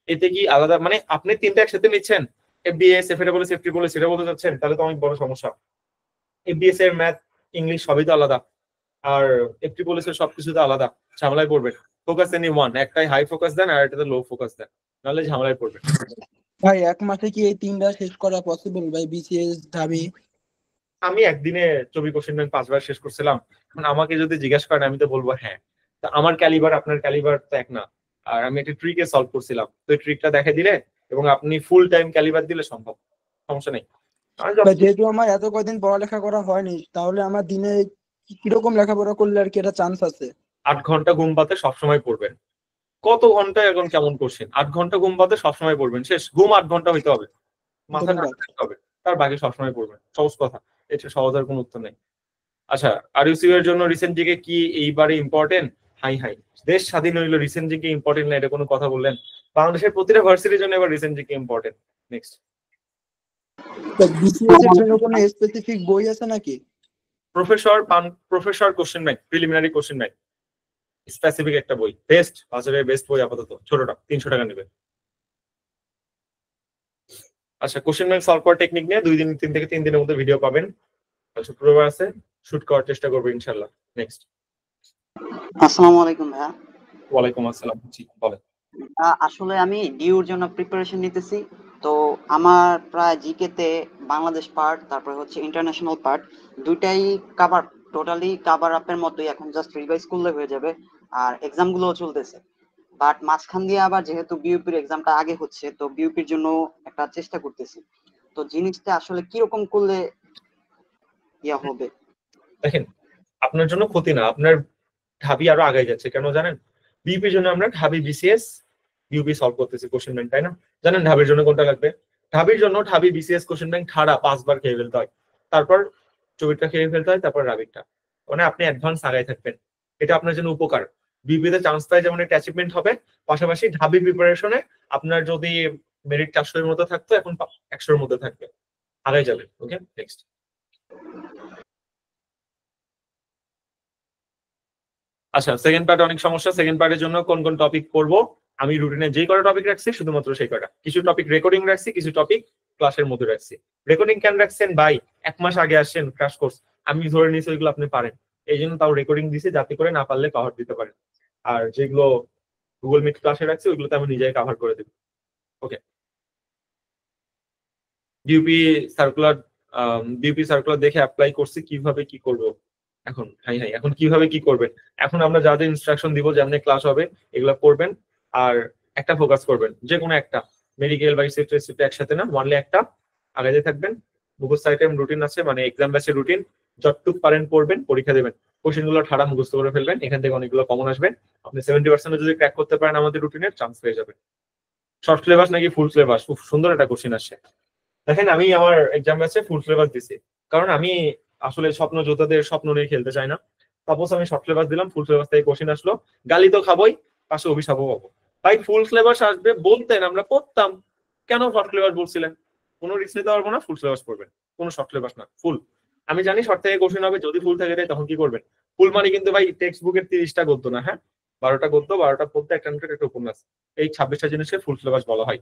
Speaker 1: এতে কি আলাদা মানে আপনি 3টা একসাথে নিচ্ছেন? এফবিএস, এফএডব্লিউ, সেফটি বলে সেটা বলতে চাচ্ছেন? তাহলে তো অনেক বড় সমস্যা। এফবিএস এর ম্যাথ, ইংলিশ সবই তো আলাদা, আর এফটি পুলিশের সবকিছু তো আলাদা, ঝামেলায় পড়বেন। ফোকাস এনি ওয়ান, একটাই হাই ফোকাস দেন আর এটাতে লো ফোকাস দেন, নাহলে ঝামেলায় পড়বেন।
Speaker 2: ভাই 1 মাসে কি এই 3টা শেষ করা পসিবল ভাই, বিসিএস, ঢাবি?
Speaker 1: আমি একদিনে 24 কোশ্চেন ব্যাংক 5 বার শেষ করছিলাম, এখন আমাকে যদি জিজ্ঞাসা করেন আমি তো বলবো হ্যাঁ। তা আমার ক্যালিবার আপনার ক্যালিবার তো এক না, আর আমি একটা ট্রিকে সলভ করছিলাম, তো এই ট্রিকটা দেখে দিলে এবং আপনি ফুল টাইম ক্যালিবার দিলে সম্ভব, সমস্যা নেই।
Speaker 2: ভাই যেহেতু আমার এত কয়দিন পড়ালেখা করা হয়নি, তাহলে আমার দিনে কিরকম লেখাপড়া করলে আর কি এটা চান্স আছে?
Speaker 1: 8 ঘন্টা ঘুম পাতে সবসময় পড়বেন। কত ঘন্টা এখন কেমন করছেন? 8 ঘন্টা ঘুম পাতে সবসময় পড়বেন, শেষ। ঘুম 8 ঘন্টা হইতে হবে, মাথা ঠান্ডা থাকতে হবে, তার বাকি সবসময় পড়বেন, সহজ কথা। এটা সহজ আর কোনো উত্তর নেই। আচ্ছা, আরইউসিউ এর জন্য রিসেন্ট জিকে কি এইবারে ইম্পর্টেন্ট? হাই হাই, দেশ স্বাধীন হইলো রিসেন্ট জিকে ইম্পর্টেন্ট না, এটা কোনো কথা বললেন? বাংলাদেশের প্রতিটা ভার্সিটির জন্য এবার রিসেন্ট জিকে ইম্পর্টেন্ট। নেক্সট।
Speaker 2: তো বিসিএস এর জন্য কোনো স্পেসিফিক বই আছে নাকি?
Speaker 1: Professor question bank, preliminary question bank, specific একটা বই, বেস্ট বাজারের বেস্ট বই আপাতত, ছোটটা 300 টাকা নেবে। আচ্ছা, কোশ্চেন ব্যাংক সলভ করার টেকনিক নিয়ে 3 থেকে 3 দিনের মধ্যে ভিডিও পাবেন। শুক্রবার আছে, শুট করার চেষ্টা করবো ইনশাল্লাহ। নেক্সট।
Speaker 6: আসসালামু আলাইকুম ভাইয়া।
Speaker 1: ওয়ালাইকুম আসসালাম, জি বলেন।
Speaker 6: আসলে আমি ডিউর জন্য প্রিপারেশন নিতেছি। তো আমার প্রায় জিকে তে বাংলাদেশ পার্ট, তারপরে হচ্ছে ইন্টারন্যাশনাল পার্ট, দুইটাই টোটালি কাভার আপের মতোই, এখন জাস্ট রিভাইজ করলে হয়ে যাবে। আর এক্সাম গুলোও চলতেছে, বাট মাঝখান দিয়ে আবার যেহেতু বিইউপির এক্সামটা আগে হচ্ছে, তো বিইউপির জন্য একটা চেষ্টা করতেছি। তো জিনিসটা আসলে কিরকম করলে ইয়া হবে?
Speaker 1: দেখেন, আপনার জন্য ক্ষতি না, আপনার ঢাবি আরো আগে যাচ্ছে। কেন জানেন? বিইপির জন্য আমরা ঢাবি বিসিএস বিইউপি সলভ করতেছি কোশ্চেন ব্যাংক, তাই না? জানেন ঢাবির জন্য কোনটা লাগবে? ঢাবির জন্য ঢাবি বিসিএস কোশ্চেন ব্যাংক ঠাড়া 5 বার খেয়ে ফেলতে হয়, তারপর চবিরটা খেয়ে ফেলতে হয়, তারপর রাবিরটা। মানে আপনি অ্যাডভান্স আগায় থাকবেন, এটা আপনার জন্য উপকার। বিইপিতে চান্স পায় যেমন একটা অ্যাচিভমেন্ট হবে, পাশাপাশি ঢাবি প্রিপারেশনে আপনার যদি মেরিট 400 এর মধ্যে থাকতো, এখন 100 এর মধ্যে থাকবে, আগায় যাবেন। ওকে, নেক্সট। আচ্ছা, সেকেন্ড পার্টে অনেক সমস্যা। সেকেন্ড পার্টের জন্য কোন কোন টপিক পড়বো? আমি রুটিনে যে কটা টপিক রাখছি শুধুমাত্র সেই কটা। কিছু টপিক রেকর্ডিং রাখছি, কিছু টপিক ক্লাসের মধ্যে রাখছি। রেকর্ডিং কেন রাখছেন ভাই? 1 মাস আগে আসছেন ক্র্যাশ কোর্স, আমি ধরে নিয়েছি ওইগুলো আপনি পারেন, এই জন্য তাও রেকর্ডিং দিছি, যাতে করে না পারলে কভার দিতে পারেন। আর যেগুলো গুগল মিট ক্লাসে রাখছি ওইগুলোতে আমি নিজেই কভার করে দেব। ওকে। বিউপি সার্কুলার দেখে অ্যাপ্লাই করছি, কিভাবে কি করব এখন? এখন কিভাবে কি করবেন? এখন আমরা যা যা ইনস্ট্রাকশন দিব, যেমন ক্লাস হবে এগুলো করবেন, আর একটা ফোকাস করবেন, যে কোনো একটা, মেডিকেল বা রিসিপ্ট একসাথে না, ওয়ানলি একটা আগাইতে থাকবেন। মুখস্থ আইটেম রুটিন আছে, মানে এক্সাম ব্যাচের রুটিন, যতটুক পারেন পড়বেন, পরীক্ষা দেবেন, কোশ্চেন গুলো ঠাড়া মুখস্থ করে ফেলবেন, এখান থেকে অনেকগুলো কমন আসবে। আপনি 70% যদি ক্র্যাক করতে পারেন আমাদের রুটিনের, চান্স পেয়ে যাবেন। শর্ট সিলেবাস নাকি ফুল সিলেবাস? খুব সুন্দর একটা কোশ্চেন আসছে। দেখেন, আমি আমার এক্সাম ব্যাচে ফুল সিলেবাস দিছি, কারণ আমি আসলে স্বপ্ন যোদ্ধাদের স্বপ্ন নিয়ে খেলতে চাই না। সাপোজ আমি শর্ট সিলেবাস দিলাম, ফুল সিলেবাস থেকে কোশ্চেন আসলো, গালি তো খাবোই, পাশে অভিশাপও পাবো। ভাই ফুল সিলেবাস আসবে বলতেন, আমরা পড়তাম, কেন শর্ট সিলেবাস বলছিলেন? কোনো রিস্ক নিতে পারবো না, ফুল সিলেবাস পড়বেন, কোনো শর্ট সিলেবাস না, ফুল। আমি জানি শর্ট থেকে কোশ্চেন হবে, যদি ফুল থেকে দেয় তখন কি করবেন? ফুল মানে কিন্তু ভাই টেক্সট বুকের 30টা গদ্য না, হ্যাঁ, 12টা গদ্য, 12টা পড়তে, একটা নাটক, একটা উপন্যাস, এই 26টা জিনিসকে ফুল সিলেবাস বলা হয়।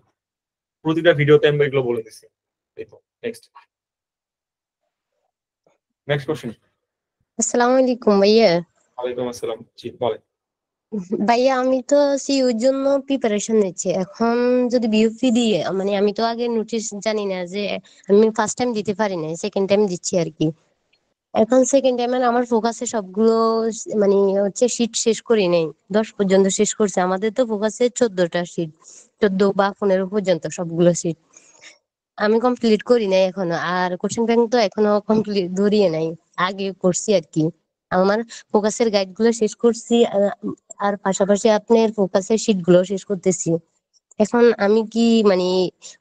Speaker 1: প্রতিটা ভিডিওতে আমি এগুলো বলে দিচ্ছি। Next question.
Speaker 7: আসসালামু আলাইকুম ভাইয়া।
Speaker 1: ওয়ালাইকুম আসসালাম, জি বলেন।
Speaker 7: ভাইয়া আমি তো সিইউর জন্য প্রিপারেশন নিচ্ছি। এখন যদি বিইউপি দিয়ে, মানে আমি তো আগে নোটিশ জানি না, যে আমি ফার্স্ট টাইম দিতে পারি না, সেকেন্ড টাইম দিচ্ছি আর কি। এখন সেকেন্ড টাইম আমার ফোকাসে সবগুলো মানে হচ্ছে শীট শেষ করি নাই, 10 পর্যন্ত শেষ করছে। আমাদের তো ফোকাসে 14টা শীট, 14 বা 15 পর্যন্ত সবগুলো শীট আমি কমপ্লিট করি নাই এখনো। আর কোশ্চেন ব্যাংক তো এখনো কমপ্লিট ধরিয়ে নাই, আগে করছি আর কি। আমার ফোকাসের গাইড গুলো শেষ করছি, আর পাশাপাশি আপনার ফোকাসের শীট গুলো শেষ করতেছি। এখন আমি কি মানে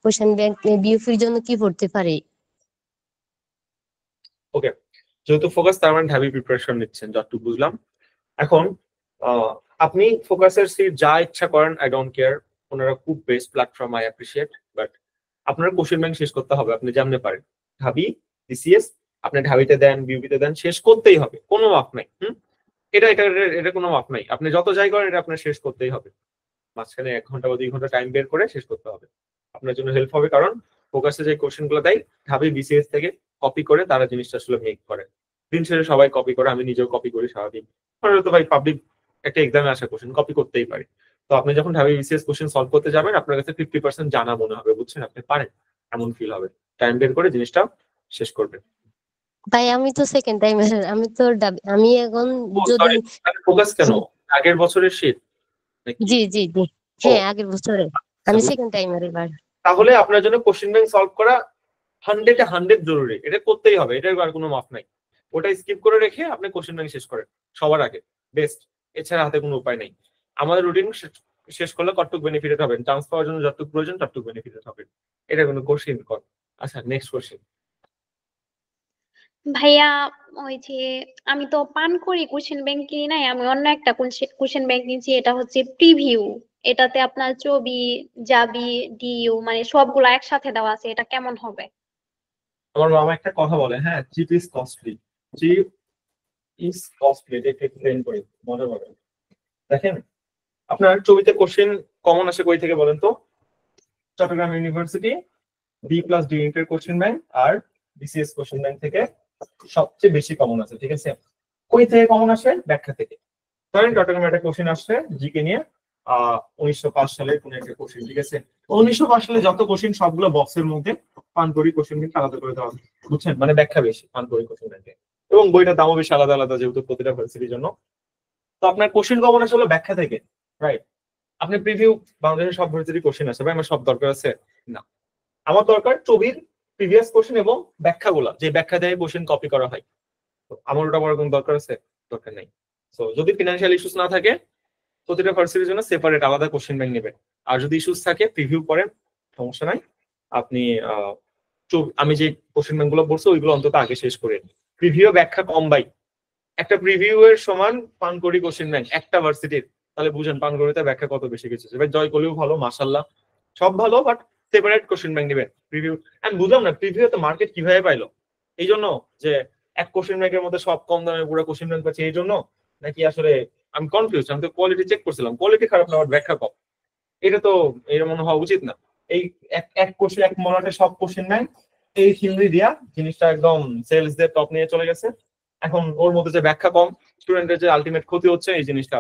Speaker 7: কোশ্চেন ব্যাংক বিইউপির জন্য কি পড়তে পারি?
Speaker 1: ওকে, যেহেতু ফোকাস, তার মানে ঢাবি প্রিপারেশন নিচ্ছেন যতটুকু বুঝলাম। এখন আপনি ফোকাসের সিট যা ইচ্ছা করেন, আই ডোন্ট কেয়ার, ওনারা খুব best platform, I appreciate, but আপনার কোশ্চেন ব্যাংক শেষ করতে হবে, আপনি যেমনি পারেন। ঢাবি বিসিএস আপনি ঢাবিতে দেন, বিউপিতে দেন, শেষ করতেই হবে, কোনো মাপ নাই। এটা এটা এটা এটা কোনো মাপ নাই, আপনি যত যাই করেন এটা আপনার শেষ করতেই হবে। মাঝখানে 1 ঘন্টা বা 2 ঘন্টা টাইম বের করে শেষ করতে হবে, আপনার জন্য হেল্প হবে। কারণ ফোকাসে যে কোশ্চেন গুলো দেয় ঢাবি বিসিএস থেকে কপি করে তারা জিনিসটা আসলে মেক করে, দিন শেষে সবাই কপি করে, আমি নিজেও কপি করি স্বাভাবিক। তো ভাই পাবলিক একটা এক্সামে আসা কোশ্চেন কপি করতেই পারি। তো আপনি যখন ঢাবি বিসিএস কোশ্চেন সলভ করতে যাবেন, আপনার কাছে 50% জানা মনে হবে, বুঝছেন, আপনি পারেন এমন ফিল হবে। টাইম বের করে জিনিসটা শেষ করবেন।
Speaker 7: ভাই আমি তো সেকেন্ড টাইম, আমি তো আমি এখন যদি
Speaker 1: ফোকাস কেন? আগের বছরের শীত নাকি?
Speaker 7: জি জি জি, হ্যাঁ আগের বছরে আমি সেকেন্ড টাইমার এবার।
Speaker 1: তাহলে আপনার জন্য কোশ্চেন ব্যাংক সলভ করা 100 জরুরি, এটা করতেই হবে, এটার আর কোনো মাফ নাই। ওটা স্কিপ করে রেখে আপনি কোশ্চেন ব্যাংক শেষ করেন সবার আগে, বেস্ট। এছাড়া হাতে কোনো উপায় নেই। আমাদের রুটিন শেষ করলে কতটুকু বেনিফিটেড হবেন, চান্স পাওয়ার জন্য যতটুকু প্রয়োজন ততটুকু বেনিফিটেড হবেন, এটা কোনো কোশ্চেন কর। আচ্ছা, নেক্সট কোশ্চেন।
Speaker 5: ভাইয়া ওই যে আমি তো পান করি কোশ্চেন ব্যাংক কিনি নাই, আমি অন্য একটা কোশ্চেন ব্যাংক কিনছি, এটা হচ্ছে প্রিভিউ। এটাতে আপনার ছবি, জাবি, ডিইউ মানে সবগুলা একসাথে দেওয়া আছে, এটা কেমন হবে?
Speaker 1: আমার মামা একটা কথা বলে, হ্যাঁ, cheap is costly. Cheap is costly, এটা একটু এক্সপ্লেইন করি, মজা পাবেন। দেখেন, আপনার ছবিতে কোশ্চেন কমন আসে কই থেকে বলেন তো? চট্টগ্রাম ইউনিভার্সিটি B+D ইউনিটের কোশ্চেন ব্যাংক আর BCS কোশ্চেন ব্যাংক থেকে সবচেয়ে বেশি কমন আছে, ঠিক আছে? কই থেকে কমন আসে? ব্যাখ্যা থেকে। ধরেন চট্টগ্রামে একটা কোশ্চেন আসছে জিকে নিয়ে, 1905 সালের কোন একটা কোশ্চেন, ঠিক আছে? 1905 সালে যত কোশ্চেন সবগুলো বক্সের মধ্যে পানকড়ি কোশ্চেন কিন্তু আলাদা করে দেওয়া হয়, বুঝছেন? মানে ব্যাখ্যা বেশি পানকড়ি কোশ্চেন ব্যাংকে, এবং বইটার দামও বেশি আলাদা আলাদা, যেহেতু প্রতিটা ভার্সিটির জন্য। তো আপনার কোশ্চেন কমন আসে হলো ব্যাখ্যা থেকে, রাইট? আপনি প্রিভিউ, বাংলাদেশের সব ভার্সিটি কোশ্চেন আছে ভাই, আমার সব দরকার আছে না। আমার দরকার ছবির প্রিভিয়াস কোশ্চেন এবং ব্যাখ্যাগুলা, যে ব্যাখ্যা দিয়ে কোশ্চেন কপি করা হয়। তো আমার ওটা পড়ার কোনো দরকার আছে? দরকার নাই। সো যদি ফিনান্সিয়াল ইস্যুস না থাকে, প্রতিটা ভার্সিটির জন্য সেপারেট আলাদা কোশ্চেন ব্যাংক নেবেন। আর যদি ইস্যুস থাকে, প্রিভিউ করেন, সমস্যা নাই। আপনি আমি যে কোশ্চেন ব্যাংক গুলো বলছি ওইগুলো অন্তত আগে শেষ করে। প্রিভিউ ব্যাখ্যা কম ভাই, একটা প্রিভিউ এর সমান পানকড়ি কোশ্চেন ব্যাংক একটা ভার্সিটির, তাহলে বুঝেন পানকড়িতে ব্যাখ্যা কত বেশি কিছু। এবার জয় করলেও ভালো, মাশাল্লাহ, সব ভালো, বাট সেপারেট কোশ্চেন ব্যাংক নেবেন। প্রিভিউ আমি বুঝলাম না, প্রিভিউ তো মার্কেট কিভাবে পাইলো? এই জন্য যে এক কোশ্চেন ব্যাংকের মধ্যে সব কম দামে পুরো কোশ্চেন ব্যাংক পাচ্ছে এই জন্য, নাকি আসলে আমি কনফিউজ? আমি তো কোয়ালিটি চেক করছিলাম, কোয়ালিটি খারাপ না, ব্যাখ্যা কম। এটা তো এর মনে হওয়া উচিত না। এই এক কোশ্চেন, এক মলাটে সব কোশ্চেন ব্যাংক এই থিওরি দিয়া জিনিসটা একদম সেলস দের টপ নিয়ে চলে গেছে। এখন ওর মধ্যে যে ব্যাখ্যা কম, স্টুডেন্টের যে আলটিমেট ক্ষতি হচ্ছে, এই জিনিসটা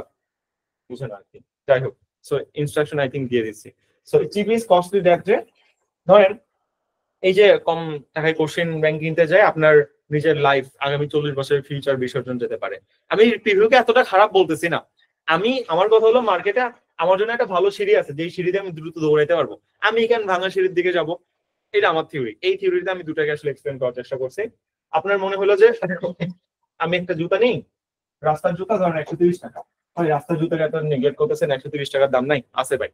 Speaker 1: বুঝে না আর কি। যাই হোক, সো ইনস্ট্রাকশন আই থিঙ্ক দিয়ে দিচ্ছি। So cheap is costly that যে, ধরেন এই যে কম টাকায় কোশ্চেন ব্যাংক কিনতে যায়, আপনার নিজের লাইফ আগামী 40 বছরের ফিউচার বিসর্জন যেতে পারে। আমি প্রিভিউকে এতটা খারাপ বলতেছি না। আমার কথা হলো, মার্কেটে আমার জন্য একটা ভালো সিঁড়ি আছে, যেই সিঁড়িতে আমি দ্রুত দৌড়াইতে পারবো। আমি কেন ভাঙা সিঁড়ির দিকে যাব? এটা আমার থিওরি। এই থিওরিতে আমি দুটাকে আসলে এক্সপ্লেন করার চেষ্টা করছি। আপনার মনে হলো যে আমি একটা জুতা নেই, রাস্তার জুতা, ধরেন 130 টাকা। ভাই রাস্তার জুতাকে এত নেগলেক্ট করতেছেন, 130 টাকার দাম নাই? আছে ভাই।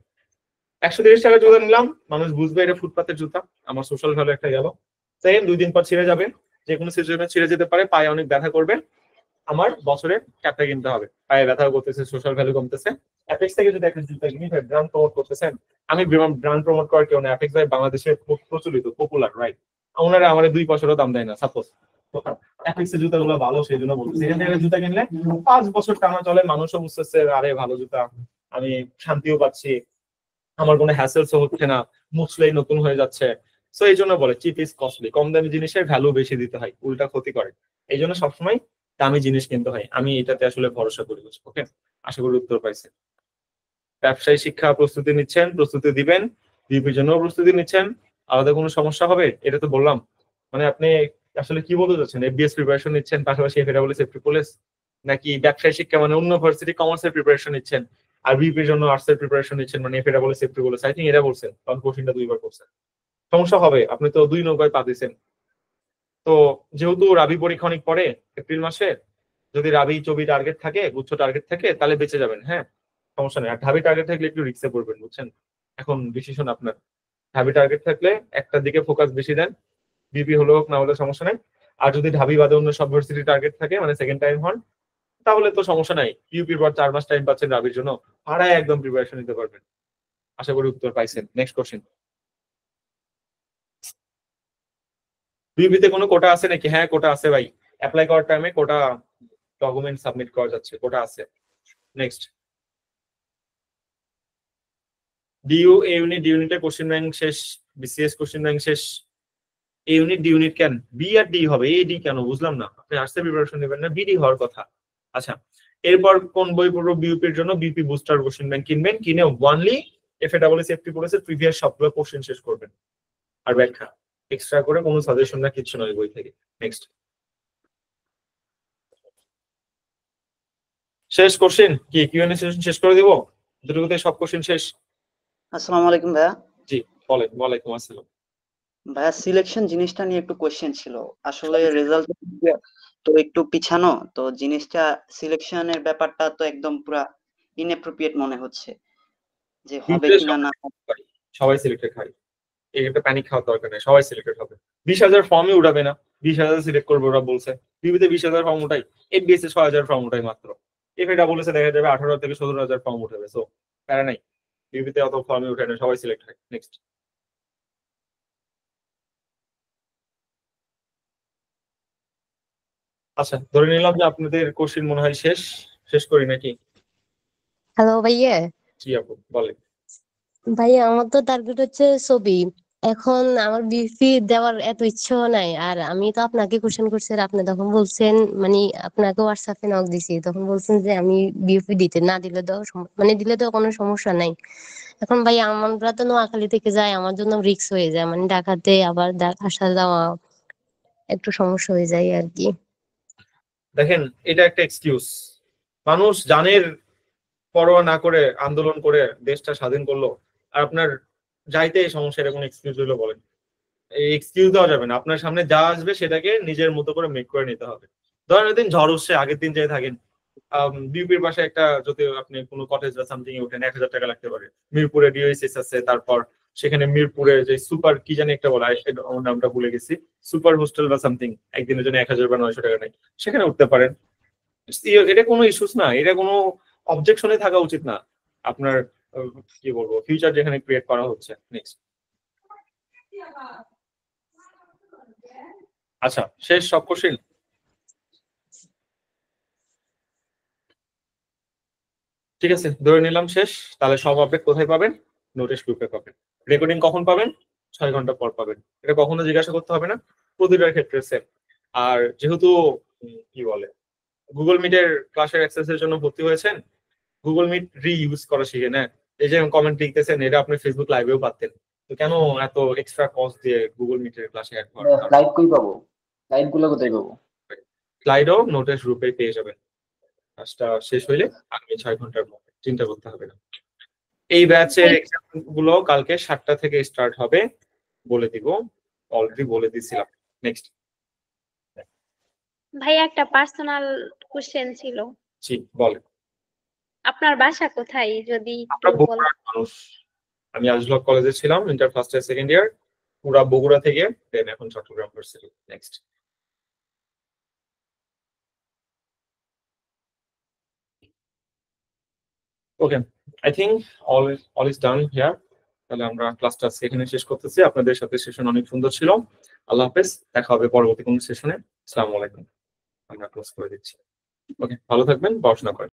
Speaker 1: 130 টাকার জুতা নিলাম, মানুষ বুঝবে এটা ফুটপাতের জুতা, আমার সোশ্যাল ভ্যালু একটা গেল। সেকেন্ড, 2 দিন পর ছিঁড়ে যাবে, যে কোনো সিচুয়েশনে ছিঁড়ে যেতে পারে, পায়ে অনেক ব্যথা করবে, আমার বছরে ক্যাপটা কিনতে হবে, পায়ে ব্যথা করতেছে, সোশ্যাল ভ্যালু কমতেছে। অ্যাপেক্স থেকে যদি একটা জুতা কিনি, ব্র্যান্ড প্রমোট করতেছেন। আমি ব্র্যান্ড প্রমোট করার কেউ না, অ্যাপেক্স ভাই বাংলাদেশের প্রচলিত পপুলার, রাইট? ওনারা আমার 2 বছরও দাম দেয় না সাপোজ। অ্যাপেক্সের জুতাগুলো ভালো, সেই জন্য বলতেছি। এখান থেকে জুতা কিনলে 5 বছর টানা চলে, মানুষও বুঝতেছে আরে ভালো জুতা, আমি শান্তিও পাচ্ছি, আমার কোনো হ্যাসেলস হচ্ছে না, মুছলেই নতুন হয়ে যাচ্ছে। সো এই জন্য বলে চিপ ইজ কস্টলি, কম দামি জিনিসের ভ্যালু বেশি দিতে হয়, উল্টা ক্ষতি করে। এই জন্য সবসময় দামি জিনিস কিনতে হয়। আমি এটাতে আসলে ভরসা করি। ওকে, আশা করি উত্তর পাইছে। ব্যবসায়ী শিক্ষা প্রস্তুতি নিচ্ছেন, প্রস্তুতি দিবেন, বিপির জন্য প্রস্তুতি নিচ্ছেন, আলাদা কোনো সমস্যা হবে? এটা তো বললাম। মানে আপনি আসলে কি বলতে চাচ্ছেন? এফবিএস প্রিপারেশন নিচ্ছেন, পাশাপাশি ফেডারেল সেফটি পুলিশ, নাকি ব্যবসায়ী শিক্ষা মানে অন্য ভার্সিটি কমার্সের প্রিপারেশন নিচ্ছেন আর বিপির জন্য আর্টসের প্রিপারেশন নিচ্ছেন, মানে federal safety police? I think এটা বলছেন, কারণ কোশ্চেনটা 2বার করছেন। সমস্যা হবে, আপনি তো 2 নৌকায় পা দিয়েছেন। তো যেহেতু রাবি পরীক্ষা অনেক পরে, এপ্রিল মাসে, যদি রাবি চবি টার্গেট থাকে, গুচ্ছ টার্গেট থাকে, তাহলে বেঁচে যাবেন, হ্যাঁ, সমস্যা নেই। আর ঢাবি টার্গেট থাকলে একটু রিস্কে পড়বেন, বুঝছেন? এখন ডিসিশন আপনার। ঢাবি টার্গেট থাকলে একটার দিকে ফোকাস বেশি দেন, বিপি হলো হোক না হলে সমস্যা নাই। আর যদি ঢাবি বাদে অন্য সব ভার্সিটি টার্গেট থাকে, মানে সেকেন্ড টাইম হন, তাহলে তো সমস্যা নাই। ইউপির পর 4 মাস টাইম পাচ্ছেন রাবির জন্য, ভাড়ায় একদম প্রিপারেশন নিতে পারবেন। আশা করি উত্তর পাইছেন। Next question. বিউপিতে কোনো কোটা আছে নাকি? হ্যাঁ, কোটা আছে ভাই। অ্যাপ্লাই করার টাইমে কোটা ডকুমেন্ট সাবমিট করা যাচ্ছে, কোটা আছে। নেক্সট। ডিইউ এ ইউনিট, ডি ইউনিটের কোশ্চেন ব্যাংক শেষ, বিসিএস কোশ্চেন ব্যাংক শেষ। এ ইউনিট, ডি ইউনিট কেন? বি আর ডি হবে, এ ডি কেন? বুঝলাম না। আপনি আর্টসে প্রিপারেশন নেবেন না, বিডি হওয়ার কথা। আচ্ছা, এরপর কোন বই পড়বো? বিউপির জন্য বিপি বুস্টার কোশ্চেন ব্যাংক কিনবেন, কিনে ওয়ানলি এফএডব্লিউ সেফটি পুলিশের প্রিভিয়াস সবগুলো কোশ্চেন শেষ করবেন, আর ব্যাখ্যা এক্সট্রা করে কোনো সাজেশন না, কিছু নয় বই থেকে। নেক্সট। শেষ কোশ্চেন কি? কিউএনএ সেশন শেষ করে দিব, দুটোতে সব কোশ্চেন শেষ।
Speaker 6: আসসালামু আলাইকুম ভাইয়া।
Speaker 1: জি বলেন। ওয়ালাইকুম আসসালাম।
Speaker 6: ভাইয়া সিলেকশন জিনিসটা নিয়ে একটু কোশ্চেন ছিল। আসলে রেজাল্ট তো একটু পিছানো, তো জিনিসটা সিলেকশনের ব্যাপারটা তো একদম পুরা ইনঅ্যাপ্রোপ্রিয়েট মনে হচ্ছে, যে হবে কিনা না।
Speaker 1: সবাই সিলেক্টেড হয়, এই একটা প্যানিক খাওয়ার দরকার নেই, সবাই সিলেক্টেড হবে। 20,000 ফর্মই উঠাবে না, 20,000 সিলেক্ট করবে ওরা বলছে, বিবিতে 20,000 ফর্ম উঠাই, এফবিএস এ 6,000 ফর্ম উঠাই মাত্র, এফএটা বলেছে দেখা যাবে 18 থেকে 17,000 ফর্ম উঠাবে। সো প্যারা নাই, বিবিতে অত ফর্মে উঠে না, সবাই সিলেক্ট হয়। নেক্সট। আচ্ছা, ধরে নিলাম যে আপনাদের কোশ্চেন মনে হয় শেষ, শেষ করি নাকি?
Speaker 7: হ্যালো ভাইয়া।
Speaker 1: জি আপু বলে।
Speaker 7: ভাইয়া আমার তো টার্গেট হচ্ছে ছবি। এখন আমার বিএফপি দেওয়ার এত ইচ্ছেও নাই, আর আমি তো আপনাকে কোশ্চেন করছি আর আপনি তখন বলছেন, মানে আপনাকে হোয়াটসঅ্যাপে নক দিছি, তখন বলছেন যে আমি বিএফপি দিতে না দিলে তো মানে দিলে তো কোনো সমস্যা নাই। এখন ভাই আমরা তো নোয়াখালী থেকে যাই, আমার জন্য রিস্ক হয়ে যায়, মানে ঢাকাতে আবার আসা যাওয়া একটু সমস্যা হয়ে যায় আর কি।
Speaker 1: দেখেন, এটা একটা এক্সকিউজ। মানুষ জানের পরোয়া না করে আন্দোলন করে দেশটা স্বাধীন করলো, আর আপনার যাইতে এই সমস্যা, এটা কোনো এক্সকিউজ হলো বলেন? এই এক্সকিউজ দেওয়া যাবে না। আপনার সামনে যা আসবে সেটাকে নিজের মতো করে মেক করে নিতে হবে। ধরেন দিন ঝড় উঠছে, আগের দিন যেয়ে থাকেন বিউপির পাশে একটা, যদি আপনি কোনো কটেজ বা সামথিং এ উঠেন 1,000 টাকা লাগতে পারে। মিরপুরে ডিওএসএস আছে, তারপর সেখানে মিরপুরে যে সুপার কি জানি একটা বলা, আমার নামটা ভুলে গেছি, সুপার হোস্টেল বা সামথিং, একদিনের জন্য 1,000 বা 900 টাকা নেই, সেখানে উঠতে পারেন। এটা কোনো ইস্যুস না, এটা কোনো অবজেকশনে থাকা উচিত না। আপনার কি বলবো, ফিউচার যেখানে ক্রিয়েট করা হচ্ছে। নেক্সট। আচ্ছা, শেষ সব কোশ্চেন? ঠিক আছে, ধরে নিলাম শেষ। তাহলে সব আপডেট কোথায় পাবেন? নোটিশ গ্রুপে পাবেন। রেকর্ডিং কখন পাবেন? 6 ঘন্টা পর পাবেন। এটা কখনো জিজ্ঞাসা করতে হবে না, প্রতিটার ক্ষেত্রে সেম। আর যেহেতু কি বলে, গুগল মিটের ক্লাসের অ্যাক্সেসের জন্য ভর্তি হয়েছেন, গুগল মিট রিইউজ করা শিখে নেন। এই যে কমেন্ট লিখতেছেন, এটা আপনি ফেসবুক লাইভেও পাচ্ছেন, তো কেন এত এক্সট্রা কস্ট দিয়ে গুগল মিটের ক্লাসে অ্যাড করেন?
Speaker 4: স্লাইড কই পাবো? স্লাইড গুলো কোথায় পাবো?
Speaker 1: স্লাইডও নোটিশ গ্রুপে পেয়ে যাবেন। কাজটা শেষ হইলে আগামী 6 ঘন্টার মধ্যে, চিন্তা করতে হবে না। এই ব্যাচের এক্সাম গুলো কালকে 7টা থেকে স্টার্ট হবে, বলে দিব, অলরেডি বলে দিছিলাম। নেক্সট।
Speaker 5: ভাই একটা পার্সোনাল কোশ্চেন ছিল।
Speaker 1: জি বলেন।
Speaker 5: আপনার বাসা কোথায় যদি একটু
Speaker 1: আমরা
Speaker 5: বলেন?
Speaker 1: বগুড়ার মানুষ। আমি আজলক কলেজে ছিলাম inter first year second year, পুরা বগুড়া থেকে, দেন এখন Chittagong varsity. Next. Okay, I think all is done here. তাহলে আমরা ক্লাসটা এখানে শেষ করতেছি। আপনাদের সাথে সেশন অনেক সুন্দর ছিল। আল্লাহ হাফেজ, দেখা হবে পরবর্তী কোনো সেশনে। আসসালামু আলাইকুম। আমরা ক্লোজ করে দিচ্ছি। ওকে, ভালো থাকবেন, পড়াশোনা করেন।